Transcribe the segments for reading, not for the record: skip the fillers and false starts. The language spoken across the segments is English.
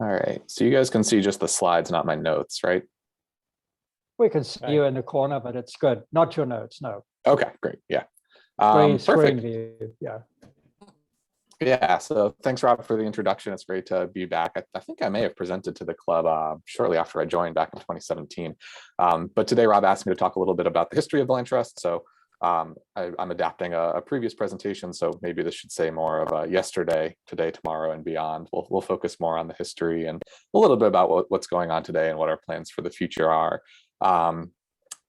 All right, so you guys can see just the slides, not my notes, right? We can see Right. you in the corner, but it's good. Not your notes, no. Okay, great, yeah. Screen Perfect. view, yeah. Yeah, so thanks, Rob, for the introduction. It's great to be back. I think I may have presented to the club shortly after I joined back in 2017. But today, Rob asked me to talk a little bit about the history of the land trust. So I'm adapting a previous presentation, so maybe this should say more of yesterday, today, tomorrow, and beyond. We'll focus more on the history and a little bit about what's going on today and what our plans for the future are.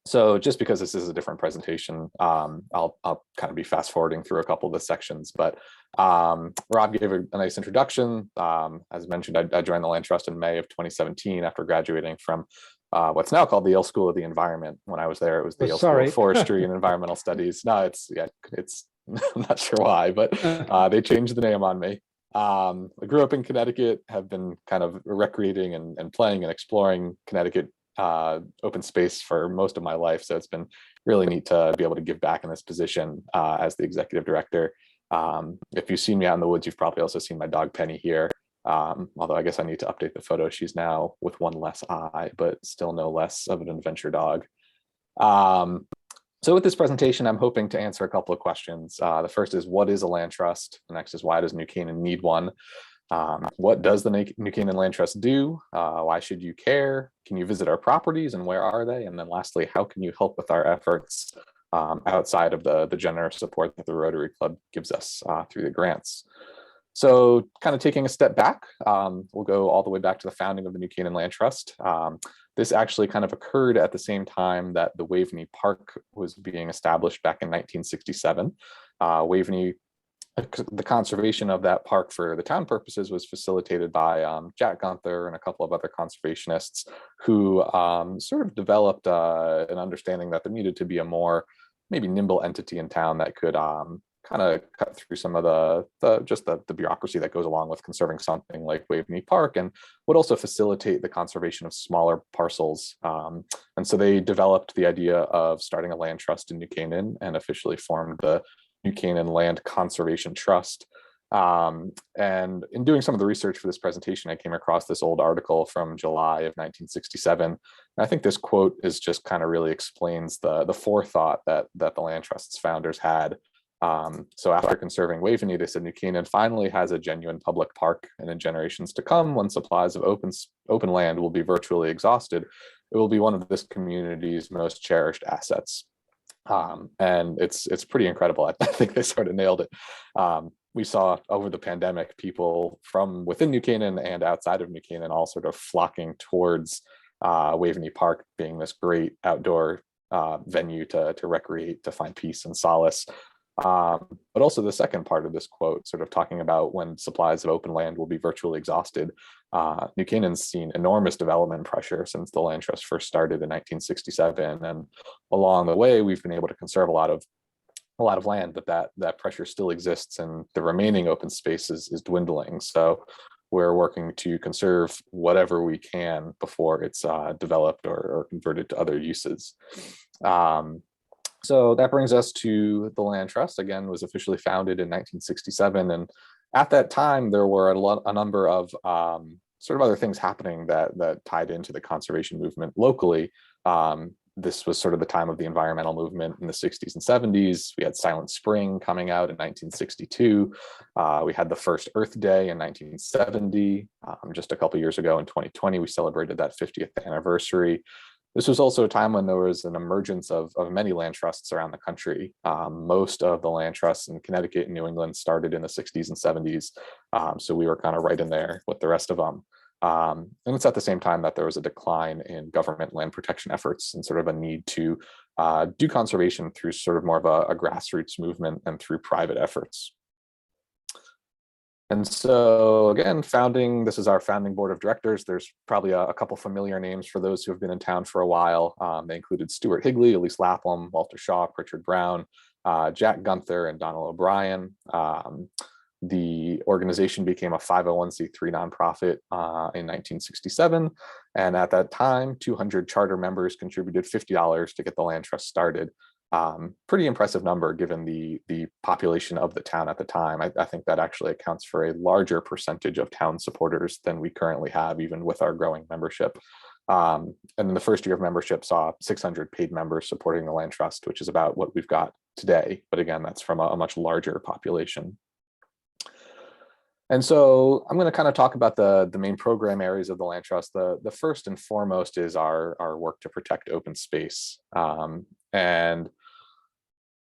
So just because this is a different presentation, I'll kind of be fast forwarding through a couple of the sections, but Rob gave a nice introduction. As mentioned, I joined the Land Trust in May of 2017 after graduating from what's now called the Yale School of the Environment. When I was there, it was the Yale School of Forestry and Environmental Studies. No, it's I'm not sure why, but they changed the name on me. I grew up in Connecticut, have been kind of recreating and playing and exploring Connecticut open space for most of my life. So it's been really neat to be able to give back in this position as the executive director. If you've seen me out in the woods, you've probably also seen my dog Penny here. Although I guess I need to update the photo. She's now with one less eye, but still no less of an adventure dog. So with this presentation, I'm hoping to answer a couple of questions. The first is, what is a land trust? The next is, why does New Canaan need one? What does the New Canaan Land Trust do? Why should you care? Can you visit our properties and where are they? And then lastly, how can you help with our efforts outside of the generous support that the Rotary Club gives us through the grants? So kind of taking a step back, we'll go all the way back to the founding of the New Canaan Land Trust. This actually kind of occurred at the same time that the Waveney Park was being established back in 1967. Waveney, the conservation of that park for the town purposes was facilitated by Jack Gunther and a couple of other conservationists who sort of developed an understanding that there needed to be a more maybe nimble entity in town that could kind of cut through some of the bureaucracy that goes along with conserving something like Waveney Park, and would also facilitate the conservation of smaller parcels. And so they developed the idea of starting a land trust in New Canaan and officially formed the New Canaan Land Conservation Trust. And in doing some of the research for this presentation, I came across this old article from July of 1967. And I think this quote is just kind of really explains the forethought that the land trust's founders had. So after conserving Waveney, they said New Canaan finally has a genuine public park, and in generations to come, when supplies of open land will be virtually exhausted, it will be one of this community's most cherished assets. And it's pretty incredible. I think they sort of nailed it. We saw over the pandemic, people from within New Canaan and outside of New Canaan all sort of flocking towards Waveney Park being this great outdoor venue to recreate, to find peace and solace. But also the second part of this quote, sort of talking about when supplies of open land will be virtually exhausted. New Canaan's seen enormous development pressure since the land trust first started in 1967, and along the way we've been able to conserve a lot of land, but that pressure still exists, and the remaining open space is dwindling. So we're working to conserve whatever we can before it's developed or converted to other uses. So that brings us to the Land Trust. Again, was officially founded in 1967. And at that time, there were a number of sort of other things happening that tied into the conservation movement locally. This was sort of the time of the environmental movement in the 60s and 70s. We had Silent Spring coming out in 1962. We had the first Earth Day in 1970. Just a couple years ago in 2020, we celebrated that 50th anniversary. This was also a time when there was an emergence of many land trusts around the country. Most of the land trusts in Connecticut and New England started in the 60s and 70s. So we were kind of right in there with the rest of them. And it's at the same time that there was a decline in government land protection efforts and sort of a need to do conservation through sort of more of a grassroots movement and through private efforts. And so again, this is our founding board of directors. There's probably a couple familiar names for those who have been in town for a while. They included Stuart Higley, Elise Lapham, Walter Shaw, Pritchard Brown, Jack Gunther, and Donald O'Brien. The organization became a 501c3 nonprofit in 1967. And at that time, 200 charter members contributed $50 to get the land trust started. Pretty impressive number given the population of the town at the time. I think that actually accounts for a larger percentage of town supporters than we currently have, even with our growing membership. And in the first year of membership saw 600 paid members supporting the land trust, which is about what we've got today. But again, that's from a much larger population. And so I'm going to kind of talk about the main program areas of the land trust. The first and foremost is our work to protect open space. And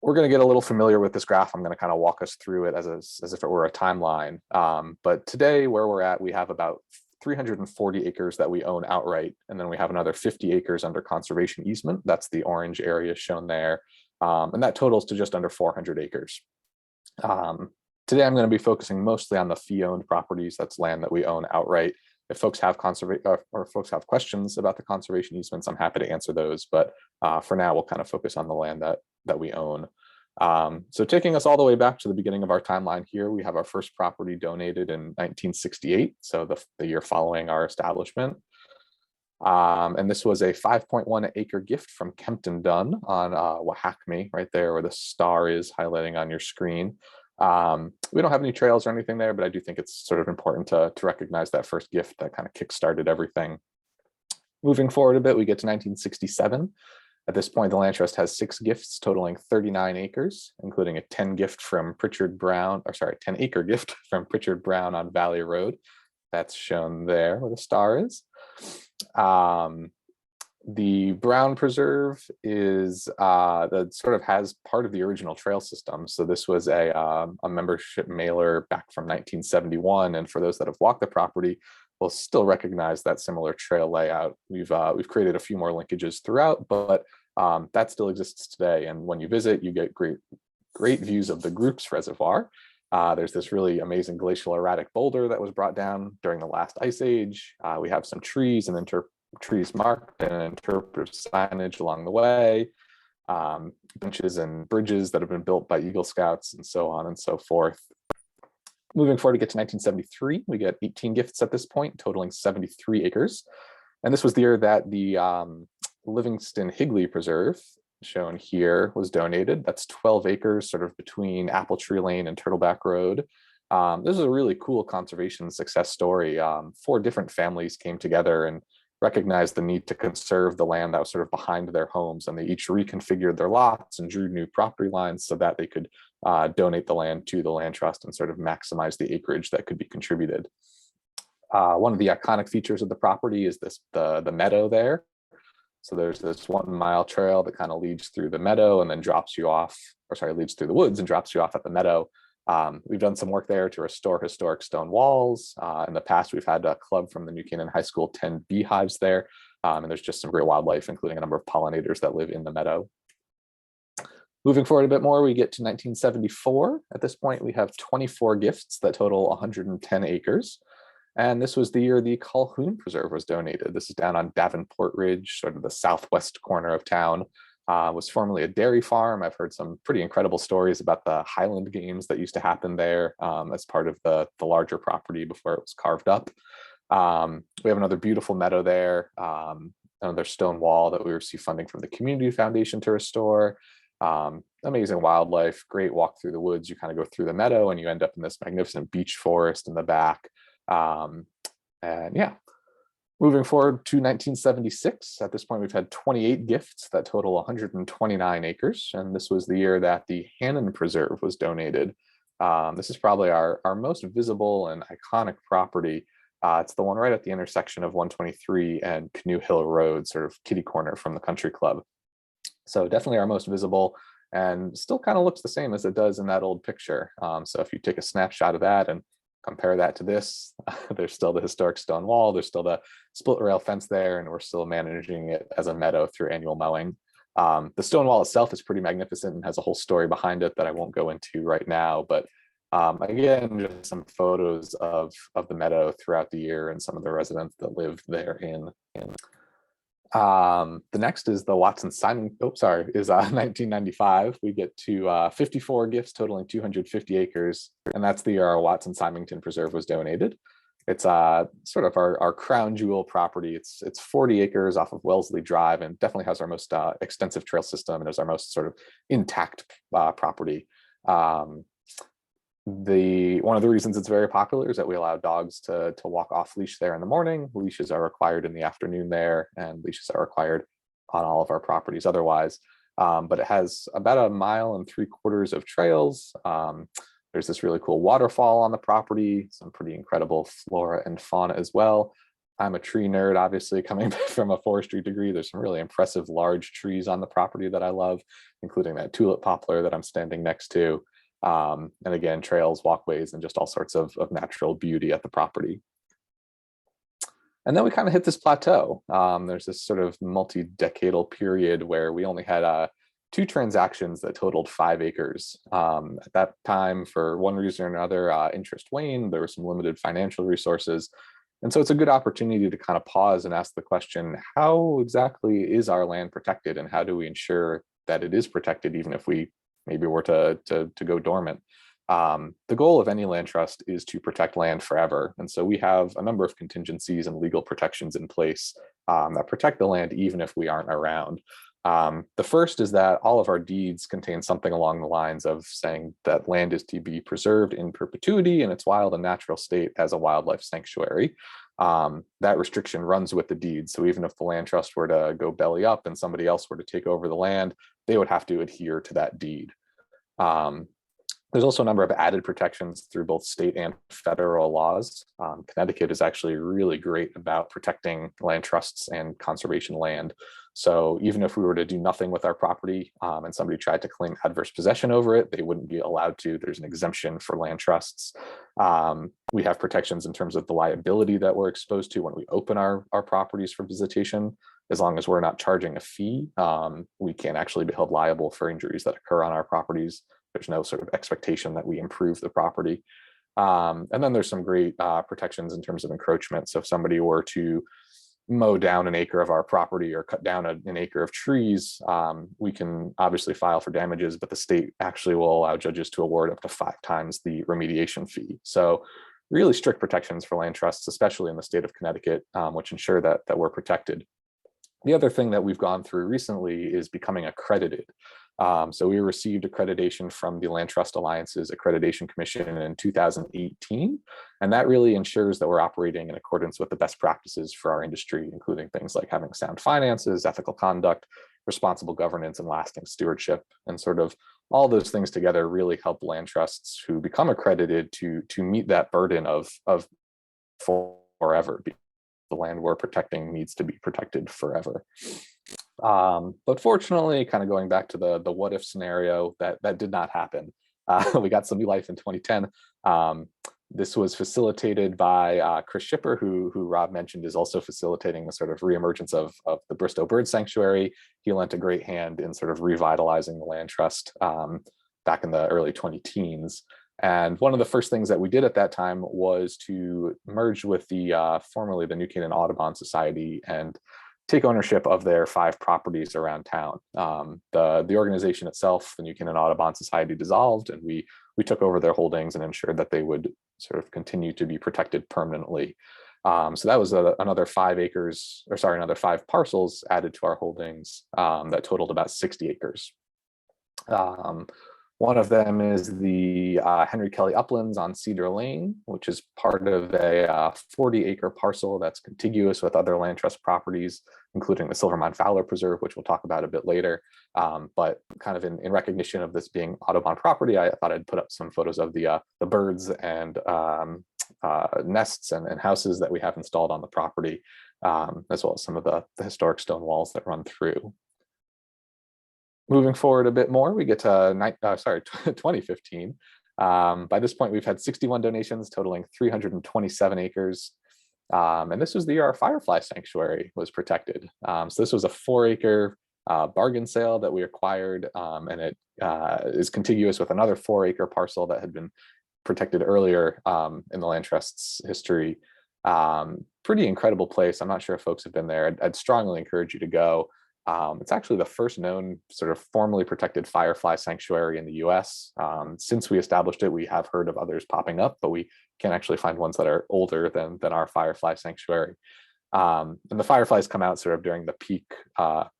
we're going to get a little familiar with this graph. I'm going to kind of walk us through it as if it were a timeline. But today, where we're at, we have about 340 acres that we own outright, and then we have another 50 acres under conservation easement. That's the orange area shown there, and that totals to just under 400 acres. Today, I'm going to be focusing mostly on the fee-owned properties. That's land that we own outright. If folks have or folks have questions about the conservation easements, I'm happy to answer those. But for now, we'll kind of focus on the land that we own. So taking us all the way back to the beginning of our timeline here, we have our first property donated in 1968, so the year following our establishment. And this was a 5.1 acre gift from Kempton Dunn on Wahakme, right there where the star is highlighting on your screen. We don't have any trails or anything there, but I do think it's sort of important to recognize that first gift that kind of kickstarted everything. Moving forward a bit, we get to 1967. At this point, the land trust has 6 gifts totaling 39 acres, including a 10 gift from Pritchard Brown, or sorry, 10 acre gift from Pritchard Brown on Valley Road. That's shown there where the star is. The Brown Preserve is that sort of has part of the original trail system. So this was a membership mailer back from 1971, and for those that have walked the property, will still recognize that similar trail layout. We've created a few more linkages throughout, but that still exists today. And when you visit, you get great views of the Groups Reservoir. There's this really amazing glacial erratic boulder that was brought down during the last ice age. We have some trees and trees marked and interpretive signage along the way, benches and bridges that have been built by Eagle Scouts, and so on and so forth. Moving forward to get to 1973, we get 18 gifts at this point, totaling 73 acres. And this was the year that the Livingston Higley Preserve, shown here, was donated. That's 12 acres sort of between Apple Tree Lane and Turtleback Road. This is a really cool conservation success story. 4 different families came together and recognized the need to conserve the land that was sort of behind their homes, and they each reconfigured their lots and drew new property lines so that they could donate the land to the land trust and sort of maximize the acreage that could be contributed. One of the iconic features of the property is the meadow there. So there's this 1 mile trail that kind of leads through the meadow and then drops you off, or sorry, leads through the woods and drops you off at the meadow. We've done some work there to restore historic stone walls. In the past, we've had a club from the New Canaan High School tend beehives there. And there's just some great wildlife, including a number of pollinators that live in the meadow. Moving forward a bit more, we get to 1974. At this point, we have 24 gifts that total 110 acres. And this was the year the Calhoun Preserve was donated. This is down on Davenport Ridge, sort of the southwest corner of town. Was formerly a dairy farm. I've heard some pretty incredible stories about the Highland games that used to happen there as part of the larger property before it was carved up. We have another beautiful meadow there, another stone wall that we receive funding from the Community Foundation to restore. Amazing wildlife, great walk through the woods. You kind of go through the meadow and you end up in this magnificent beech forest in the back. And yeah. Moving forward to 1976, at this point, we've had 28 gifts that total 129 acres. And this was the year that the Canaan Preserve was donated. This is probably our most visible and iconic property. It's the one right at the intersection of 123 and Canoe Hill Road, sort of kitty corner from the country club. So definitely our most visible, and still kind of looks the same as it does in that old picture. So if you take a snapshot of that and compare that to this, there's still the historic stone wall, there's still the split rail fence there, and we're still managing it as a meadow through annual mowing. The stone wall itself is pretty magnificent and has a whole story behind it that I won't go into right now, but again, just some photos of the meadow throughout the year and some of the residents that live therein. The next is the Watson Simon, 1995. We get to 54 gifts totaling 250 acres, and that's the year our Watson Symington Preserve was donated. It's sort of our crown jewel property. It's 40 acres off of Wellesley Drive, and definitely has our most extensive trail system, and is our most sort of intact property. Um, one of the reasons it's very popular is that we allow dogs to walk off leash there in the morning. Leashes are required in the afternoon there, and leashes are required on all of our properties otherwise. But it has about 1.75 miles of trails. There's this really cool waterfall on the property, some pretty incredible flora and fauna as well. I'm a tree nerd, obviously, coming from a forestry degree. There's some really impressive large trees on the property that I love, including that tulip poplar that I'm standing next to. And again, trails, walkways, and just all sorts of natural beauty at the property. And then we kind of hit this plateau. There's this sort of multi-decadal period where we only had 2 transactions that totaled 5 acres. At that time, for one reason or another, interest waned. There were some limited financial resources. And so it's a good opportunity to kind of pause and ask the question, how exactly is our land protected, and how do we ensure that it is protected even if we maybe were to go dormant? The goal of any land trust is to protect land forever. And so we have a number of contingencies and legal protections in place that protect the land even if we aren't around. The first is that all of our deeds contain something along the lines of saying that land is to be preserved in perpetuity in its wild and natural state as a wildlife sanctuary. That restriction runs with the deed. So even if the land trust were to go belly up and somebody else were to take over the land, they would have to adhere to that deed. There's also a number of added protections through both state and federal laws. Connecticut is actually really great about protecting land trusts and conservation land. So even if we were to do nothing with our property and somebody tried to claim adverse possession over it, they wouldn't be allowed to. There's an exemption for land trusts. We have protections in terms of the liability that we're exposed to when we open our properties for visitation. As long as we're not charging a fee, we can actually be held liable for injuries that occur on our properties. There's no sort of expectation that we improve the property. And then there's some great protections in terms of encroachment. So if somebody were to mow down an acre of our property or cut down an acre of trees, we can obviously file for damages, but the state actually will allow judges to award up to 5 times the remediation fee. So really strict protections for land trusts, especially in the state of Connecticut, which ensure that we're protected. The other thing that we've gone through recently is becoming accredited. So we received accreditation from the Land Trust Alliance's Accreditation Commission in 2018, and that really ensures that we're operating in accordance with the best practices for our industry, including things like having sound finances, ethical conduct, responsible governance, and lasting stewardship. And sort of all those things together really help land trusts who become accredited to meet that burden of forever. The land we're protecting needs to be protected forever. But fortunately, kind of going back to the what if scenario, that did not happen. We got some new life in 2010. This was facilitated by Chris Shipper, who Rob mentioned is also facilitating the sort of reemergence of the Bristow Bird Sanctuary. He lent a great hand in sort of revitalizing the land trust back in the early 2010s. And one of the first things that we did at that time was to merge with formerly the New Canaan Audubon Society and take ownership of their 5 properties around town. The organization itself, the New Canaan Audubon Society, dissolved, and we took over their holdings and ensured that they would sort of continue to be protected permanently. So that was another 5 acres, or sorry, another 5 parcels added to our holdings that totaled about 60 acres. One of them is the Henry Kelly Uplands on Cedar Lane, which is part of a 40-acre parcel that's contiguous with other land trust properties, including the Silvermine Fowler Preserve, which we'll talk about a bit later. But kind of in recognition of this being Audubon property, I thought I'd put up some photos of the birds and nests and houses that we have installed on the property, as well as some of the historic stone walls that run through. Moving forward a bit more, we get to 2015. By this point, we've had 61 donations totaling 327 acres. And this was the year our Firefly Sanctuary was protected. So this was a 4-acre bargain sale that we acquired, and it is contiguous with another 4-acre parcel that had been protected earlier in the land trust's history. Pretty incredible place. I'm not sure if folks have been there. I'd strongly encourage you to go. It's actually the first known sort of formally protected firefly sanctuary in the US. Since we established it, we have heard of others popping up, but we can't actually find ones that are older than our firefly sanctuary. And the fireflies come out sort of during the peak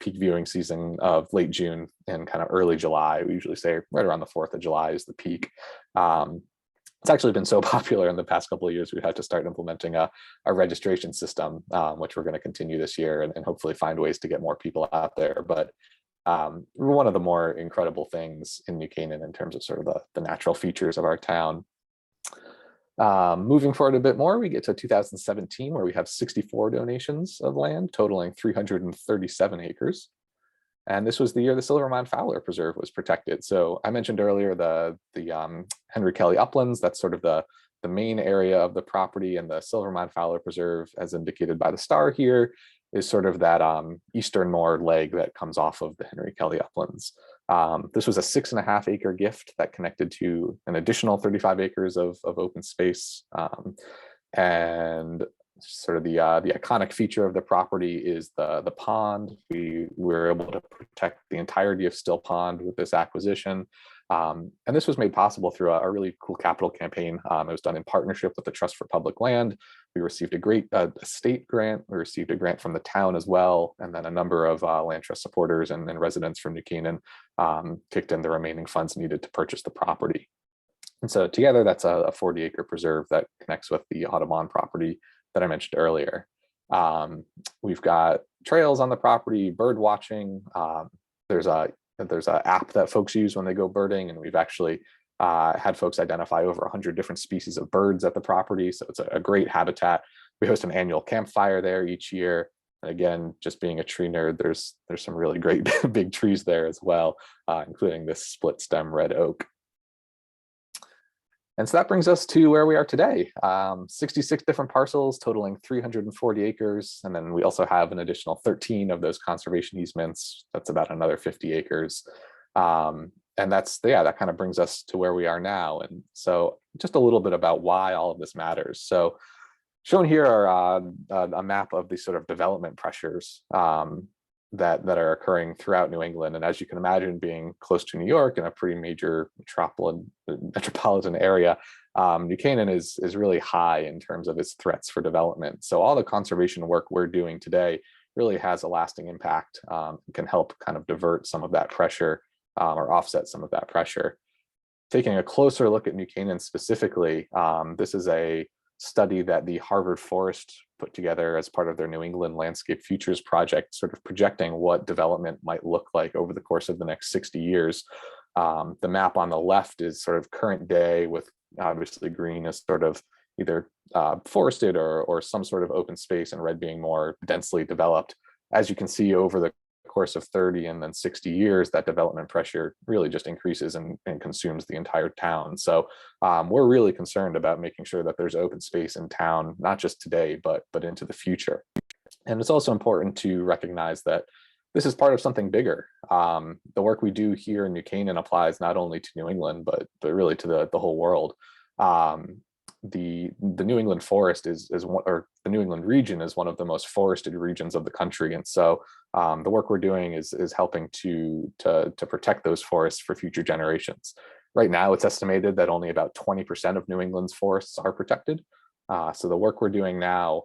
viewing season of late June and kind of early July. We usually say right around the 4th of July is the peak. It's actually been so popular in the past couple of years, we've had to start implementing a registration system, which we're going to continue this year and hopefully find ways to get more people out there. But one of the more incredible things in New Canaan in terms of sort of the natural features of our town. Moving forward a bit more, we get to 2017, where we have 64 donations of land totaling 337 acres. And this was the year the Silvermine Fowler Preserve was protected. So I mentioned earlier the Henry Kelly Uplands. That's sort of the main area of the property, and the Silvermine Fowler Preserve, as indicated by the star here, is sort of that easternmost leg that comes off of the Henry Kelly Uplands. This was a 6.5 acre gift that connected to an additional 35 acres of open space. And sort of the iconic feature of the property is the pond. We were able to protect the entirety of Still Pond with this acquisition. And this was made possible through a really cool capital campaign. It was done in partnership with the Trust for Public Land. We received a great state grant. We received a grant from the town as well. And then a number of land trust supporters and residents from New Canaan kicked in the remaining funds needed to purchase the property. And so together, that's a 40 acre preserve that connects with the Audubon property that I mentioned earlier. We've got trails on the property, bird watching. There's an app that folks use when they go birding, and we've actually had folks identify over 100 different species of birds at the property. So it's a great habitat. We host an annual campfire there each year. And again, just being a tree nerd, there's some really great big trees there as well, including this split stem red oak. And so that brings us to where we are today, 66 different parcels totaling 340 acres. And then we also have an additional 13 of those conservation easements. That's about another 50 acres. And that kind of brings us to where we are now. And so just a little bit about why all of this matters. So shown here are a map of the sort of development pressures that are occurring throughout New England. And as you can imagine, being close to New York and a pretty major metropolitan area, New Canaan is really high in terms of its threats for development. So all the conservation work we're doing today really has a lasting impact, can help kind of divert some of that pressure or offset some of that pressure. Taking a closer look at New Canaan specifically, this is a study that the Harvard Forest put together as part of their New England Landscape Futures project, sort of projecting what development might look like over the course of the next 60 years. The map on the left is sort of current day, with obviously green as sort of either forested or some sort of open space, and red being more densely developed. As you can see, over the course of 30 and then 60 years, that development pressure really just increases and consumes the entire town. So we're really concerned about making sure that there's open space in town, not just today, but into the future. And it's also important to recognize that this is part of something bigger. The work we do here in New Canaan applies not only to New England, but really to the whole world. The New England forest is one, or the New England region is one of the most forested regions of the country. And so the work we're doing is helping to protect those forests for future generations. Right now, it's estimated that only about 20% of New England's forests are protected. So the work we're doing now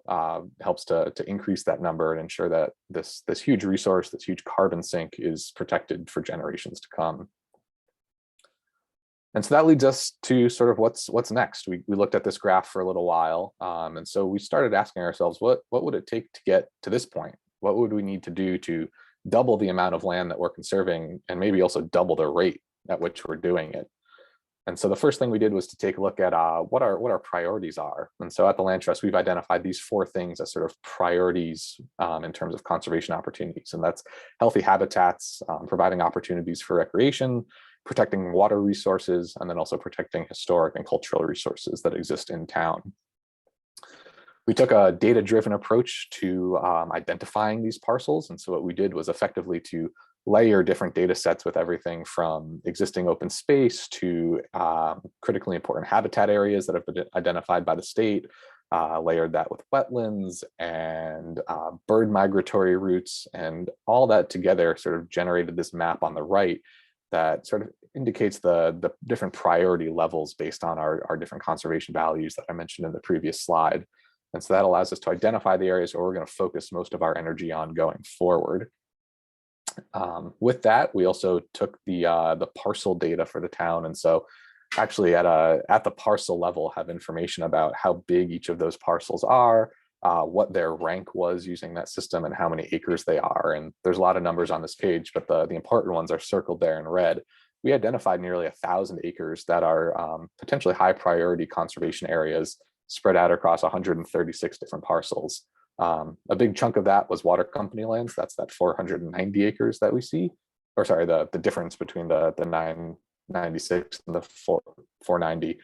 helps to increase that number and ensure that this huge resource, this huge carbon sink, is protected for generations to come. And so that leads us to sort of what's next. We looked at this graph for a little while, and so we started asking ourselves, what would it take to get to this point? What would we need to do to double the amount of land that we're conserving, and maybe also double the rate at which we're doing it? And so the first thing we did was to take a look at what our priorities are. And so at the Land Trust, we've identified these 4 things as sort of priorities in terms of conservation opportunities. And that's healthy habitats, providing opportunities for recreation, protecting water resources, and then also protecting historic and cultural resources that exist in town. We took a data-driven approach to identifying these parcels. And so what we did was effectively to layer different data sets with everything from existing open space to critically important habitat areas that have been identified by the state, layered that with wetlands and bird migratory routes, and all that together sort of generated this map on the right that sort of indicates the different priority levels based on our different conservation values that I mentioned in the previous slide. And so that allows us to identify the areas where we're going to focus most of our energy on going forward. With that, we also took the parcel data for the town, and so actually at the parcel level have information about how big each of those parcels are, what their rank was using that system, and how many acres they are. And there's a lot of numbers on this page, but the important ones are circled there in red. We identified nearly 1,000 acres that are potentially high priority conservation areas spread out across 136 different parcels. A big chunk of that was water company lands. That's that 490 acres that we see, or sorry, the difference between the 996 and the 490.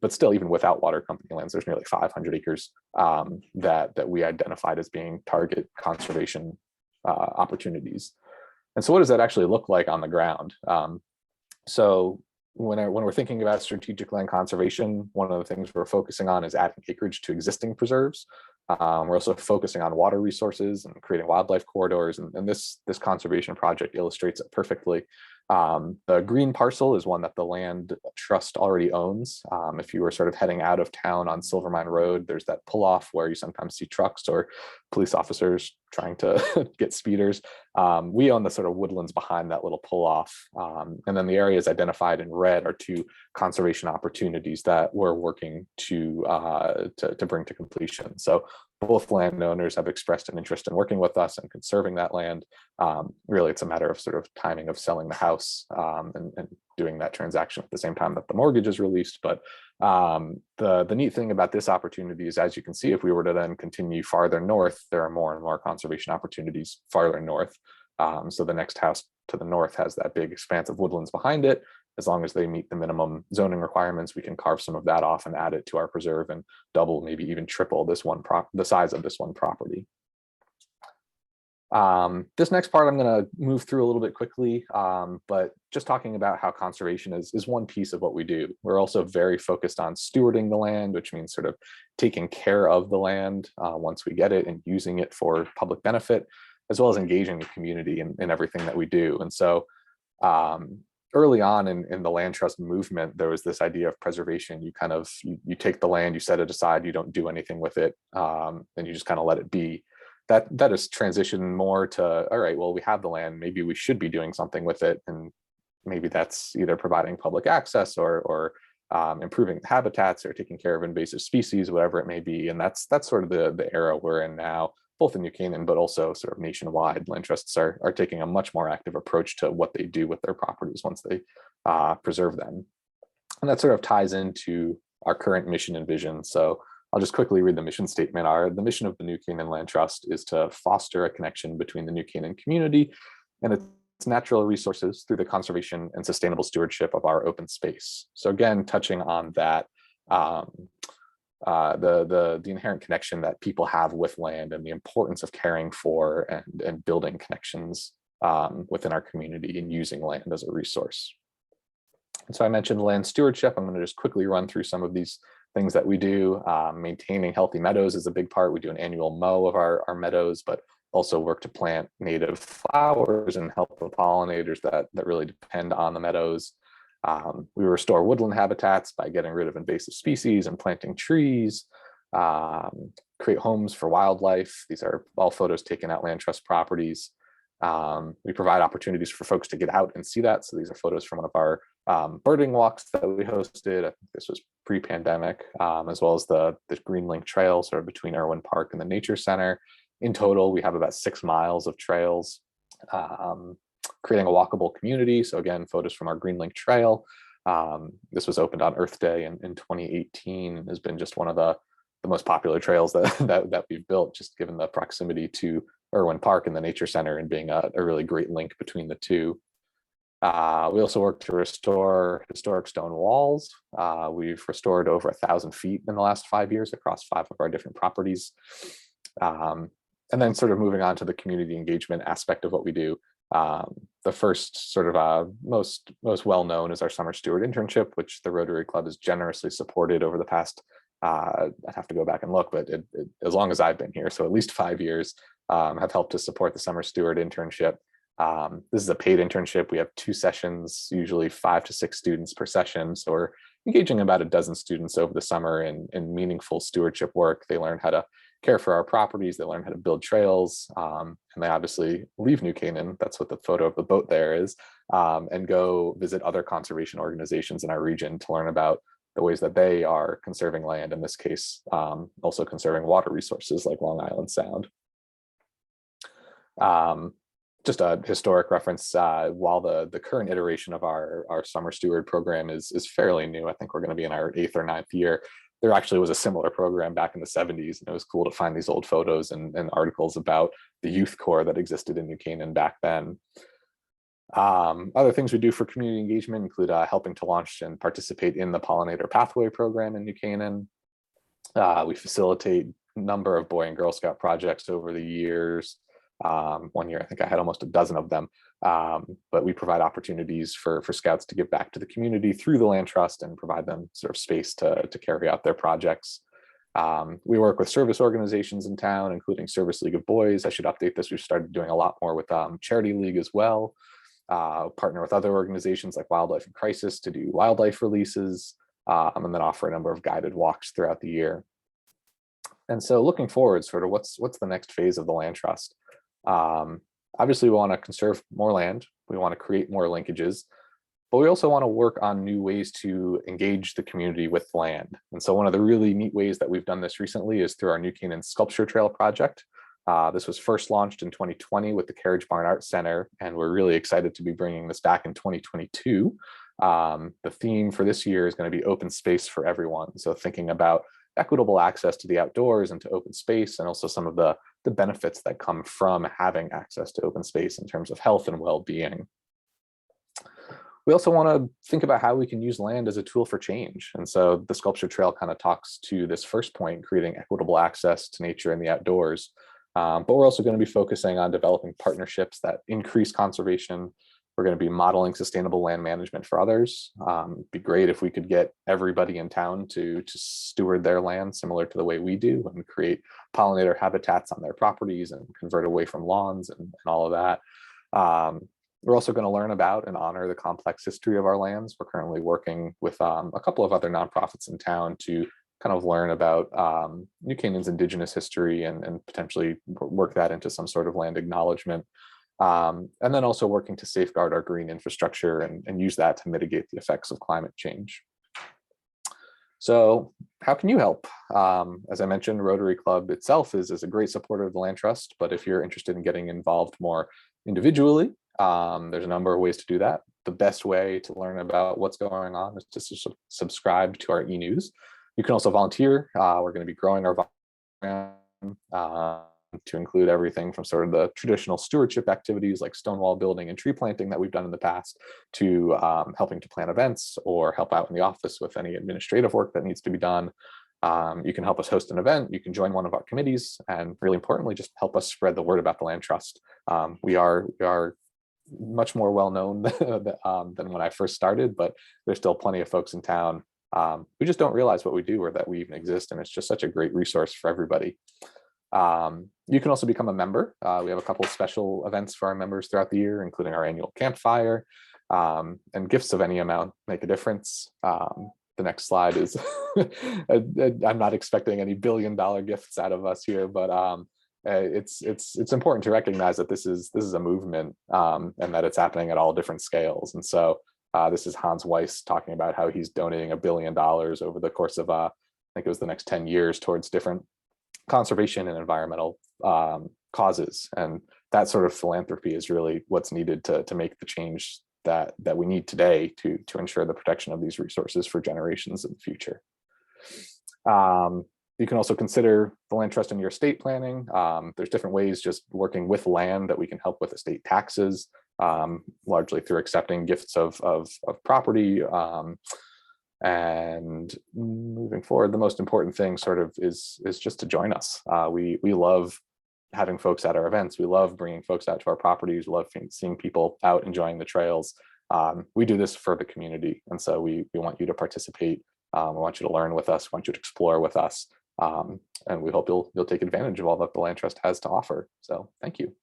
But still, even without water company lands, there's nearly 500 acres that we identified as being target conservation opportunities. And so what does that actually look like on the ground? So when we're thinking about strategic land conservation, one of the things we're focusing on is adding acreage to existing preserves. We're also focusing on water resources and creating wildlife corridors, and this conservation project illustrates it perfectly. The green parcel is one that the land trust already owns. If you were sort of heading out of town on Silvermine Road, there's that pull off where you sometimes see trucks or police officers trying to get speeders. We own the sort of woodlands behind that little pull off. And then the areas identified in red are two conservation opportunities that we're working to bring to completion. So both landowners have expressed an interest in working with us and conserving that land. Really, it's a matter of sort of timing of selling the house and doing that transaction at the same time that the mortgage is released. But the neat thing about this opportunity is, as you can see, if we were to then continue farther north, there are more and more conservation opportunities farther north. So the next house to the north has that big expanse of woodlands behind it. As long as they meet the minimum zoning requirements, we can carve some of that off and add it to our preserve and double, maybe even triple the size of this one property. This next part I'm going to move through a little bit quickly, but just talking about how conservation is one piece of what we do. We're also very focused on stewarding the land, which means sort of taking care of the land once we get it and using it for public benefit, as well as engaging the community in everything that we do. And so early on in the land trust movement, there was this idea of preservation. You take the land, you set it aside, you don't do anything with it, and you just kind of let it be. That has transitioned more to, all right, well, we have the land, maybe we should be doing something with it. And maybe that's either providing public access or improving habitats or taking care of invasive species, whatever it may be. And that's sort of the era we're in now, both in New Canaan, but also sort of nationwide. Land trusts are taking a much more active approach to what they do with their properties once they preserve them. And that sort of ties into our current mission and vision. So I'll just quickly read the mission statement. The mission of the New Canaan Land Trust is to foster a connection between the New Canaan community and its natural resources through the conservation and sustainable stewardship of our open space. So again, touching on that, the inherent connection that people have with land and the importance of caring for and building connections within our community and using land as a resource. And so I mentioned land stewardship. I'm going to just quickly run through some of these things that we do. Maintaining healthy meadows is a big part. We do an annual mow of our meadows, but also work to plant native flowers and help the pollinators that really depend on the meadows. We restore woodland habitats by getting rid of invasive species and planting trees, create homes for wildlife. These are all photos taken at land trust properties. We provide opportunities for folks to get out and see that. So these are photos from one of our birding walks that we hosted. I think this was pre-pandemic, as well as the Green Link Trail sort of between Irwin Park and the Nature Center. In total, we have about 6 miles of trails, creating a walkable community. So again, photos from our Green Link Trail. This was opened on Earth Day in 2018 and has been just one of the most popular trails that we've built, just given the proximity to Irwin Park and the Nature Center and being a really great link between the two. We also work to restore historic stone walls. We've restored over 1,000 feet in the last 5 years across 5 of our different properties. And then sort of moving on to the community engagement aspect of what we do. The first sort of most well-known is our Summer Steward internship, which the Rotary Club has generously supported over the past I'd have to go back and look, but as long as I've been here, so at least 5 years, have helped to support the summer steward internship. This is a paid internship. We have 2 sessions, usually 5 to 6 students per session. So we're engaging about a dozen students over the summer in meaningful stewardship work. They learn how to care for our properties. They learn how to build trails. And they obviously leave New Canaan. That's what the photo of the boat there is, and go visit other conservation organizations in our region to learn about the ways that they are conserving land, in this case, also conserving water resources like Long Island Sound. Just a historic reference, while the current iteration of our summer steward program is fairly new, I think we're going to be in our 8th or 9th year. There actually was a similar program back in the 70s, and it was cool to find these old photos and articles about the youth corps that existed in New Canaan back then. Other things we do for community engagement include helping to launch and participate in the Pollinator Pathway program in New Canaan. We facilitate a number of Boy and Girl Scout projects over the years. One year, I think I had almost a dozen of them, but we provide opportunities for scouts to give back to the community through the land trust and provide them sort of space to carry out their projects. We work with service organizations in town, including Service League of Boys. I should update this. We've started doing a lot more with Charity League as well. Partner with other organizations like Wildlife in Crisis to do wildlife releases, and then offer a number of guided walks throughout the year. And so looking forward, sort of what's the next phase of the land trust? Obviously, we want to conserve more land. We want to create more linkages, but we also want to work on new ways to engage the community with land. And so one of the really neat ways that we've done this recently is through our New Canaan Sculpture Trail project. This was first launched in 2020 with the Carriage Barn Art Center, and we're really excited to be bringing this back in 2022. The theme for this year is going to be open space for everyone. So thinking about equitable access to the outdoors and to open space, and also some of the benefits that come from having access to open space in terms of health and well-being. We also want to think about how we can use land as a tool for change. And so the Sculpture Trail kind of talks to this first point, creating equitable access to nature and the outdoors. But we're also going to be focusing on developing partnerships that increase conservation. We're going to be modeling sustainable land management for others. It'd be great if we could get everybody in town to steward their land similar to the way we do and create pollinator habitats on their properties and convert away from lawns and all of that. We're also going to learn about and honor the complex history of our lands. We're currently working with a couple of other nonprofits in town to kind of learn about New Canaan's indigenous history and potentially work that into some sort of land acknowledgement. And then also working to safeguard our green infrastructure and use that to mitigate the effects of climate change. So how can you help? As I mentioned, Rotary Club itself is a great supporter of the Land Trust, but if you're interested in getting involved more individually, there's a number of ways to do that. The best way to learn about what's going on is to subscribe to our e-news. You can also volunteer. We're going to be growing our program to include everything from sort of the traditional stewardship activities like stonewall building and tree planting that we've done in the past to helping to plan events or help out in the office with any administrative work that needs to be done. You can help us host an event. You can join one of our committees, and really importantly, just help us spread the word about the Land Trust. We are much more well known than when I first started, but there's still plenty of folks in town who just don't realize what we do or that we even exist, and it's just such a great resource for everybody. You can also become a member. We have a couple of special events for our members throughout the year, including our annual campfire, and gifts of any amount make a difference. The next slide is, I'm not expecting any billion-dollar gifts out of us here, but it's important to recognize that this is a movement and that it's happening at all different scales. And so this is Hans Weiss talking about how he's donating $1 billion over the course of, I think it was the next 10 years towards different conservation and environmental causes. And that sort of philanthropy is really what's needed to make the change that we need today to ensure the protection of these resources for generations in the future. You can also consider the Land Trust in your estate planning. There's different ways just working with land that we can help with estate taxes, largely through accepting gifts of property. And moving forward, the most important thing sort of is just to join us. We love having folks at our events. We love bringing folks out to our properties. We love seeing people out enjoying the trails. We do this for the community. And so we want you to participate We want you to learn with us, want you to explore with us. And we hope you'll take advantage of all that the Land Trust has to offer. So thank you.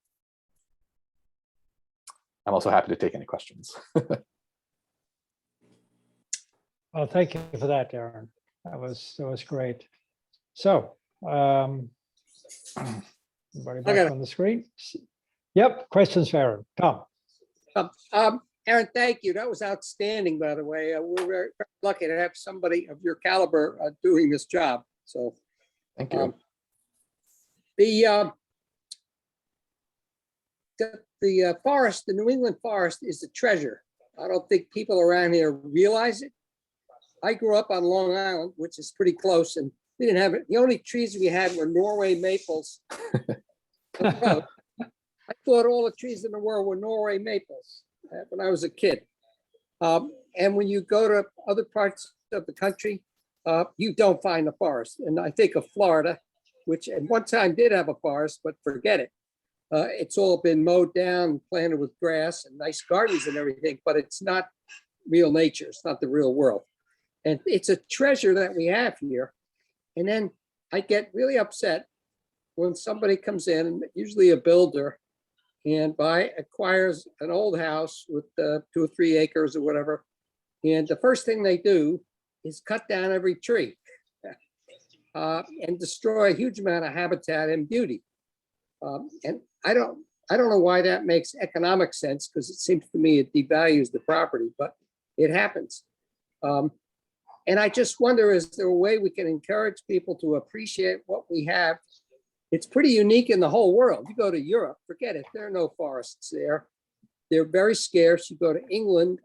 I'm also happy to take any questions. Well, thank you for that, Darren. That was great. So, everybody back on the screen. Yep, questions for Aaron. Tom. Aaron, thank you. That was outstanding, by the way. We're very, very lucky to have somebody of your caliber doing this job. So, Thank you. The forest, the New England forest, is a treasure. I don't think people around here realize it. I grew up on Long Island, which is pretty close, and we didn't have it. The only trees we had were Norway maples. I thought all the trees in the world were Norway maples when I was a kid. And when you go to other parts of the country, you don't find the forest. And I think of Florida, which at one time did have a forest, but forget it. It's all been mowed down, planted with grass and nice gardens and everything, but it's not real nature. It's not the real world. And it's a treasure that we have here. And then I get really upset when somebody comes in, usually a builder, and acquires an old house with 2 or 3 acres or whatever. And the first thing they do is cut down every tree and destroy a huge amount of habitat and beauty. And I don't know why that makes economic sense, because it seems to me it devalues the property, but it happens. And I just wonder, is there a way we can encourage people to appreciate what we have? It's pretty unique in the whole world. You go to Europe, forget it. There are no forests there. They're very scarce. You go to England,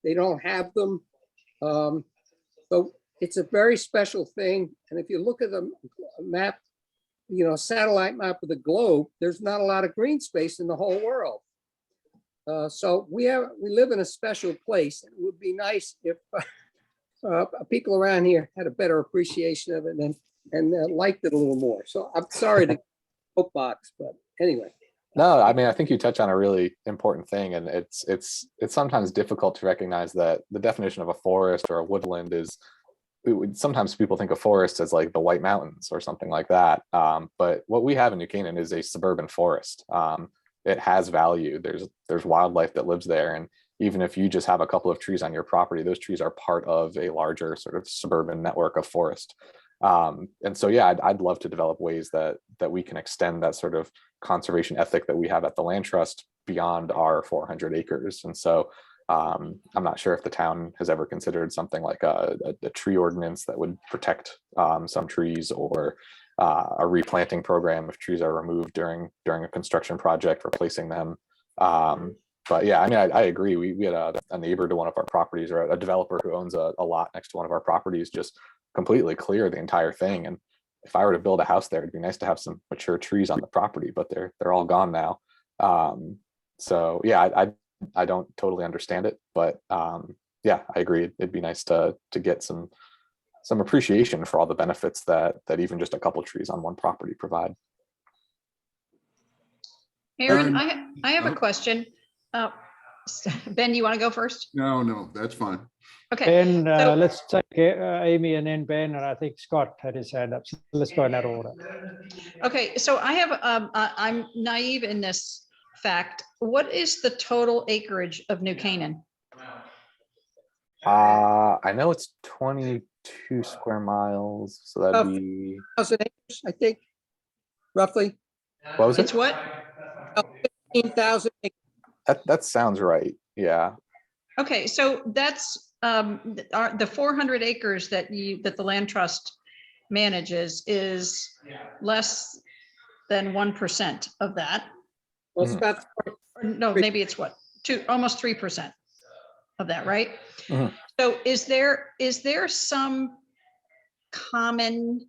they don't have them. So it's a very special thing. And if you look at the map, satellite map of the globe, there's not a lot of green space in the whole world. So we live in a special place. It would be nice if people around here had a better appreciation of it and liked it a little more. So I'm sorry to box, but anyway. No, I mean, I think you touch on a really important thing, and it's sometimes difficult to recognize that the definition of a forest or a woodland is, sometimes people think of forests as like the White Mountains or something like that. But what we have in New Canaan is a suburban forest. It has value. There's wildlife that lives there, and even if you just have a couple of trees on your property, those trees are part of a larger sort of suburban network of forest. And so, yeah, I'd love to develop ways that we can extend that sort of conservation ethic that we have at the Land Trust beyond our 400 acres. And so I'm not sure if the town has ever considered something like a tree ordinance that would protect some trees, or a replanting program if trees are removed during a construction project, replacing them. But yeah, I mean, I agree. We had a neighbor to one of our properties, or a developer who owns a lot next to one of our properties, just completely clear the entire thing. And if I were to build a house there, it'd be nice to have some mature trees on the property, but they're all gone now. So yeah, I don't totally understand it, but yeah, I agree. It'd be nice to get some appreciation for all the benefits that even just a couple trees on one property provide. Aaron, I have a question. Ben, you want to go first? No, that's fine. Okay. Ben, so- let's take Amy and then Ben, and I think Scott had his hand up. So let's go in that order. Okay, so I have, I'm naive in this fact. What is the total acreage of New Canaan? I know it's 22 square miles, so that'd be 1,000 acres, I think, roughly. what was It's it? what? 15,000 acres. That sounds right. Yeah. Okay, so that's the 400 acres that the Land Trust manages is less than 1% of that. Well, it's about Or no, maybe it's what, almost 3% of that, right? Mhm. So is there some common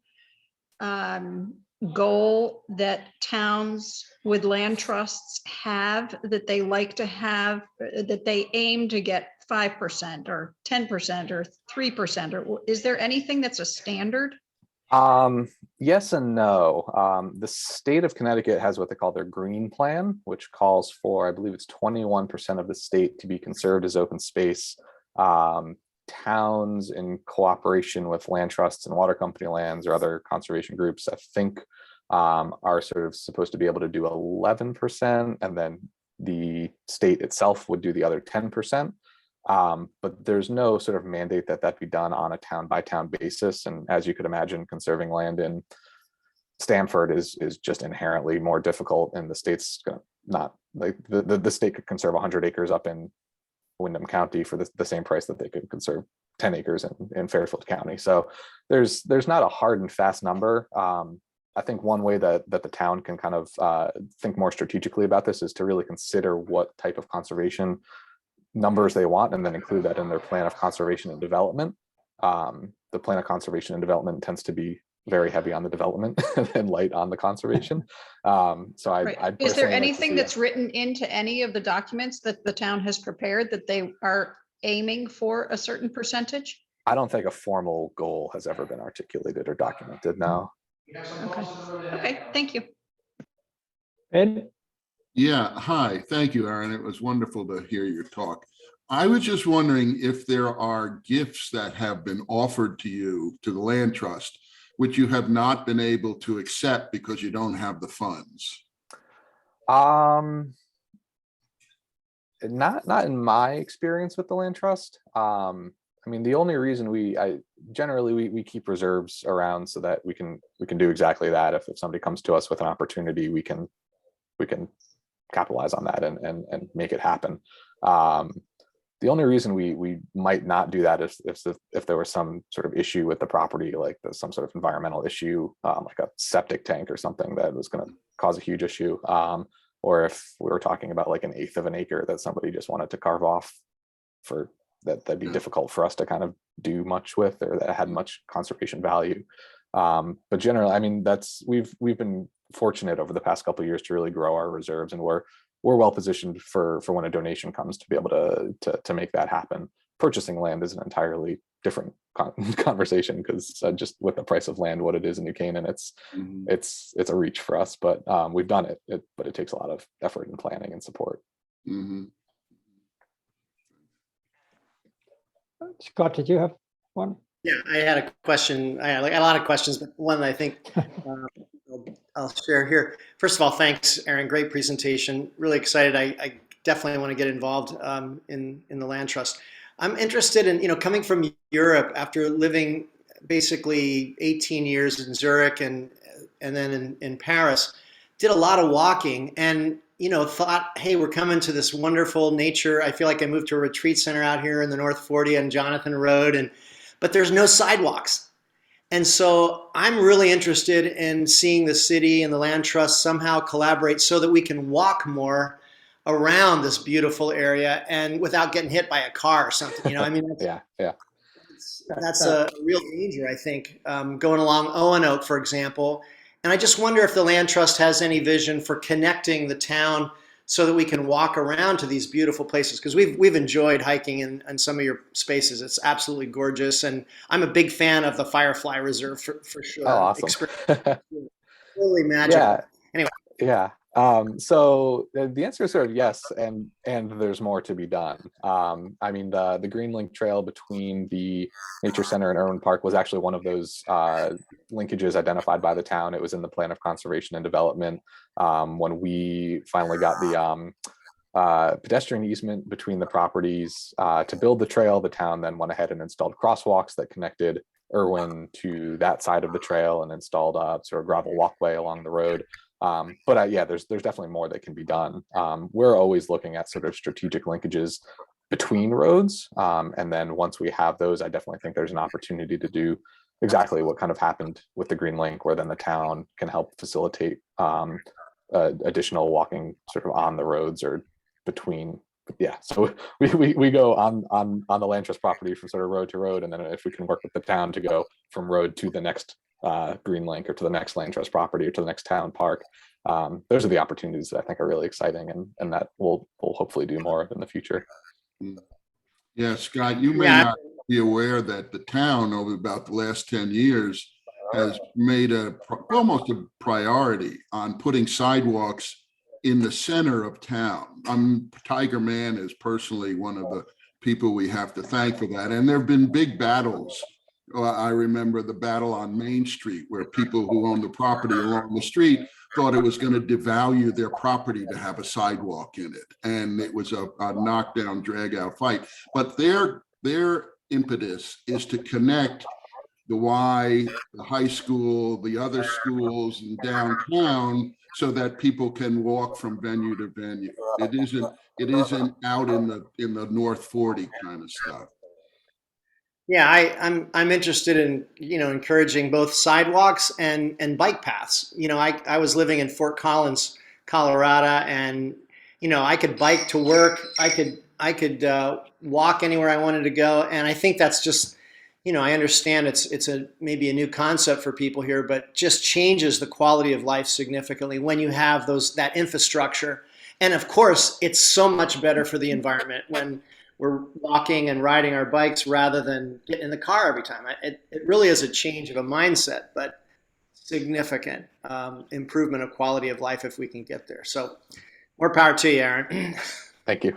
goal that towns with land trusts have, that they like to have, that they aim to get 5% or 10% or 3%, or is there anything that's a standard? Yes and no. The state of Connecticut has what they call their green plan, which calls for, I believe it's 21% of the state to be conserved as open space, towns in cooperation with land trusts and water company lands or other conservation groups, I think are sort of supposed to be able to do 11%, and then the state itself would do the other 10%. But there's no sort of mandate that that be done on a town by town basis. And as you could imagine, conserving land in Stamford is just inherently more difficult, and the state's gonna not like the state could conserve 100 acres up in Windham County for the same price that they could conserve 10 acres in Fairfield County. So there's not a hard and fast number. I think one way that the town can kind of think more strategically about this is to really consider what type of conservation numbers they want, and then include that in their plan of conservation and development. The plan of conservation and development tends to be very heavy on the development and light on the conservation. So Right. I'd Is there personally like to anything see that's written into any of the documents that the town has prepared that they are aiming for a certain percentage? I don't think a formal goal has ever been articulated or documented now. Okay, okay, thank you. Ed? Yeah, hi. Thank you, Aaron. It was wonderful to hear your talk. I was just wondering if there are gifts that have been offered to you, to the land trust, which you have not been able to accept because you don't have the funds. Not in my experience with the land trust. I mean, the only reason we generally keep reserves around so that we can do exactly that. If somebody comes to us with an opportunity, we can capitalize on that and make it happen. The only reason we might not do that is if there was some sort of issue with the property, like some sort of environmental issue, like a septic tank or something that was going to cause a huge issue. Or if we were talking about like 1/8 of an acre that somebody just wanted to carve off for that'd be difficult for us to kind of do much with, or that had much conservation value. But generally, I mean, we've been fortunate over the past couple of years to really grow our reserves, and we're well positioned for when a donation comes to be able to make that happen. Purchasing land is an entirely different conversation, because just with the price of land, what it is in New Canaan, it's a reach for us, but we've done it, but it takes a lot of effort and planning and support. Mhm. Scott, did you have one? Yeah, I had a question. I had a lot of questions, but one that I think I'll share here. First of all, thanks, Aaron. Great presentation. Really excited. I definitely want to get involved in the land trust. I'm interested in, coming from Europe after living basically 18 years in Zurich and then in Paris, did a lot of walking and, thought, hey, we're coming to this wonderful nature. I feel like I moved to a retreat center out here in the North 40 on Jonathan Road, but there's no sidewalks. And so I'm really interested in seeing the city and the land trust somehow collaborate so that we can walk more around this beautiful area and without getting hit by a car or something. I mean, that's a real danger, I think, going along Owen, for example. And I just wonder if the land trust has any vision for connecting the town so that we can walk around to these beautiful places, because we've enjoyed hiking in some of your spaces. It's absolutely gorgeous, and I'm a big fan of the Firefly Reserve for sure. Oh, awesome. Really magical. Yeah. Anyway. Yeah. So the answer is sort of yes, and there's more to be done. I mean, the Green Link Trail between the Nature Center and Irwin Park was actually one of those linkages identified by the town. It was in the plan of conservation and development. When we finally got the pedestrian easement between the properties to build the trail, the town then went ahead and installed crosswalks that connected Irwin to that side of the trail and installed a sort of gravel walkway along the road. But yeah, there's definitely more that can be done. We're always looking at sort of strategic linkages between roads. And then once we have those, I definitely think there's an opportunity to do exactly what kind of happened with the Green Link, where then the town can help facilitate additional walking sort of on the roads or between. Yeah, so we go on the land trust property from sort of road to road, and then if we can work with the town to go from road to the next Green Link or to the next land trust property or to the next town park, those are the opportunities that I think are really exciting, and that we'll hopefully do more of in the future. Yeah, Scott, you may not be aware that the town over about the last 10 years has made almost a priority on putting sidewalks in the center of town. Tiger Man is personally one of the people we have to thank for that. And there have been big battles. I remember the battle on Main Street where people who own the property along the street thought it was going to devalue their property to have a sidewalk in it. And it was a knockdown, drag out fight. But their impetus is to connect the Y, the high school, the other schools in downtown so that people can walk from venue to venue. It isn't out in the North 40 kind of stuff. Yeah, I'm interested in, encouraging both sidewalks and bike paths. I was living in Fort Collins, Colorado, and I could bike to work. I could walk anywhere I wanted to go, and I think that's just, I understand it's maybe a new concept for people here, but just changes the quality of life significantly when you have that infrastructure. And of course, it's so much better for the environment when we're walking and riding our bikes rather than getting in the car every time. It really is a change of a mindset, but significant improvement of quality of life if we can get there. So more power to you, Aaron. Thank you.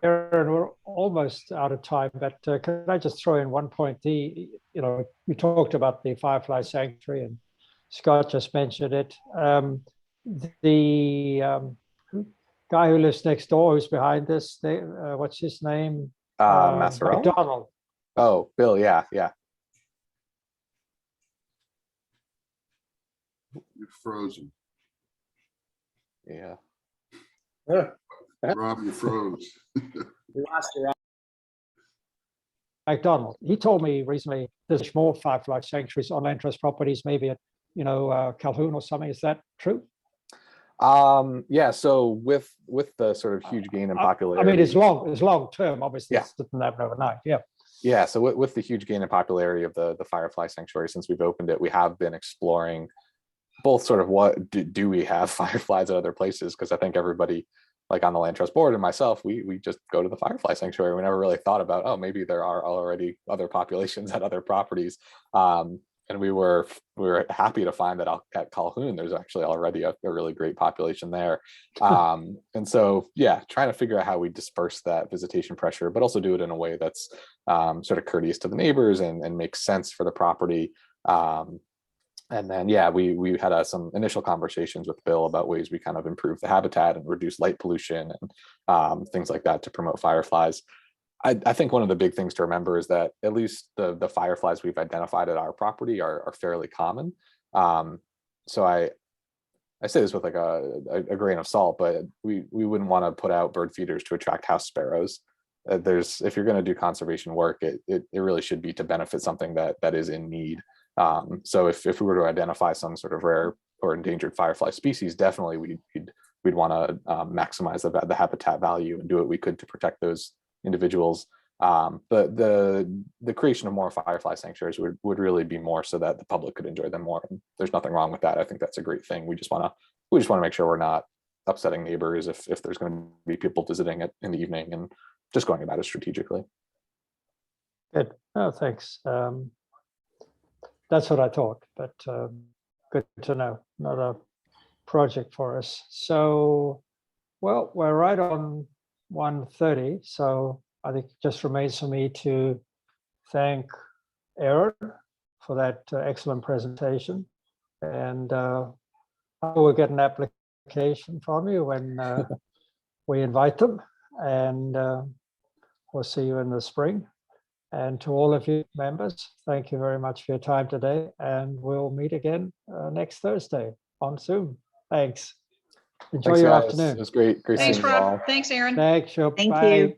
Aaron, we're almost out of time, but could I just throw in one point? We talked about the Firefly Sanctuary, and Scott just mentioned it. The guy who lives next door, who's behind this, what's his name? Massarella? McDonald. Oh, Bill, yeah. You're frozen. Yeah. Rob, you froze. We lost you. McDonald. He told me recently there's more Firefly Sanctuaries on land trust properties, maybe at Calhoun or something. Is that true? Yeah, so with the sort of huge gain in popularity. I mean, it's long term, obviously. Yeah. It doesn't happen overnight. Yeah. Yeah, so with the huge gain in popularity of the Firefly Sanctuary, since we've opened it, we have been exploring both sort of what do we have fireflies at other places, because I think everybody, like on the land trust board and myself, we just go to the Firefly Sanctuary. We never really thought about, oh, maybe there are already other populations at other properties. And we were happy to find that at Calhoun, there's actually already a really great population there. And so, yeah, trying to figure out how we disperse that visitation pressure, but also do it in a way that's sort of courteous to the neighbors and makes sense for the property. And then, yeah, we had some initial conversations with Bill about ways we kind of improve the habitat and reduce light pollution and things like that to promote fireflies. I think one of the big things to remember is that at least the fireflies we've identified at our property are fairly common. So I say this with like a grain of salt, but we wouldn't want to put out bird feeders to attract house sparrows. If you're going to do conservation work, it really should be to benefit something that is in need. So if we were to identify some sort of rare or endangered firefly species, definitely we'd want to maximize the habitat value and do what we could to protect those individuals. But the creation of more firefly sanctuaries would really be more so that the public could enjoy them more. And there's nothing wrong with that. I think that's a great thing. We just want to make sure we're not upsetting neighbors if there's going to be people visiting it in the evening, and just going about it strategically. Good. Oh, thanks. That's what I thought, but good to know. Not a project for us. So, well, we're right on 1:30. So I think it just remains for me to thank Aaron for that excellent presentation. And I will get an application from you when we invite them. And we'll see you in the spring. And to all of you members, thank you very much for your time today. And we'll meet again next Thursday on Zoom. Thanks. Enjoy your afternoon. It was great. Thanks, seeing you all. Rob. Thanks, Aaron. Thanks. Sure. Thank Bye. you.